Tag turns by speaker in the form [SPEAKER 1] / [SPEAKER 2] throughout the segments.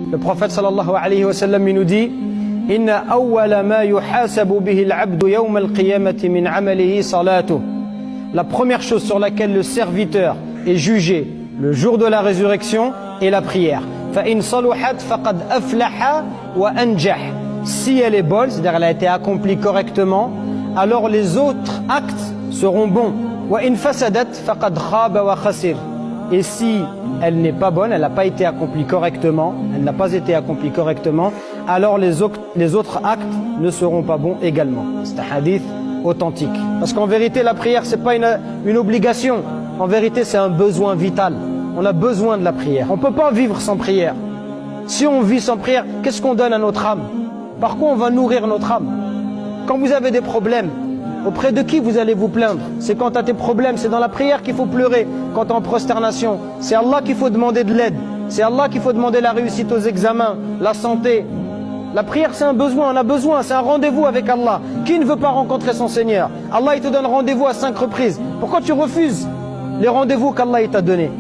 [SPEAKER 1] Le prophète sallallahu alayhi wa sallam nous dit Inna awwala ma yuhasabu bihi al-'abdu yawm al-qiyamati min 'amalihi salatuh. La première chose sur laquelle le serviteur est jugé le jour de la résurrection est la prière. Fa in saluhat faqad aflaha wa anjah. Si elle est bonne, c'est-à-dire elle a été accomplie correctement, alors les autres actes seront bons. Wa in fasadat faqad khaba wa khasir. Et si elle n'est pas bonne, elle n'a pas été accomplie correctement, alors les autres actes ne seront pas bons également. C'est un hadith authentique. Parce qu'en vérité, la prière, c'est pas une obligation. En vérité, c'est un besoin vital. On a besoin de la prière. On ne peut pas vivre sans prière. Si on vit sans prière, qu'est-ce qu'on donne à notre âme? Par quoi on va nourrir notre âme? Quand vous avez des problèmes, auprès de qui vous allez vous plaindre? C'est quand tu as tes problèmes, c'est dans la prière qu'il faut pleurer. Quand tu es en prosternation, c'est Allah qu'il faut demander de l'aide. C'est Allah qu'il faut demander la réussite aux examens, la santé. La prière, c'est un besoin, on a besoin, c'est un rendez-vous avec Allah. Qui ne veut pas rencontrer son Seigneur? Allah, il te donne rendez-vous à 5 reprises. Pourquoi tu refuses les rendez-vous qu'Allah t'a donnés?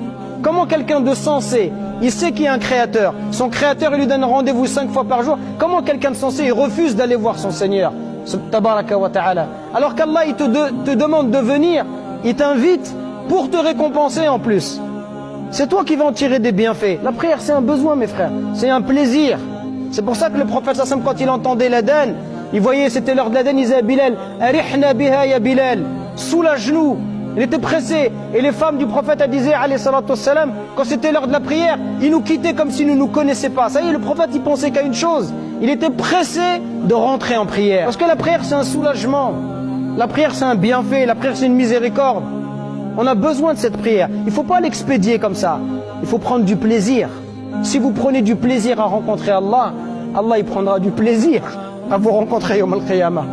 [SPEAKER 1] Comment quelqu'un de sensé, il sait qu'il y a un créateur, son créateur il lui donne rendez-vous 5 fois par jour, comment quelqu'un de sensé il refuse d'aller voir son Seigneur tabaraka wa ta'ala? Alors qu'Allah il te demande de venir, il t'invite pour te récompenser en plus. C'est toi qui vas en tirer des bienfaits. La prière c'est un besoin mes frères, c'est un plaisir. C'est pour ça que le prophète sallam quand il entendait l'adhan, il voyait c'était l'heure de l'adhan, il disait à Bilal, arihna biha ya Bilal, soulage-nous. Il était pressé. Et les femmes du prophète disaient, alayhi salatu wassalam, quand c'était l'heure de la prière, ils nous quittaient comme s'ils ne nous connaissaient pas. Ça y est, le prophète, il pensait qu'à une chose. Il était pressé de rentrer en prière. Parce que la prière, c'est un soulagement. La prière, c'est un bienfait. La prière, c'est une miséricorde. On a besoin de cette prière. Il ne faut pas l'expédier comme ça. Il faut prendre du plaisir. Si vous prenez du plaisir à rencontrer Allah, Allah, il prendra du plaisir à vous rencontrer yawm al-qiyamah.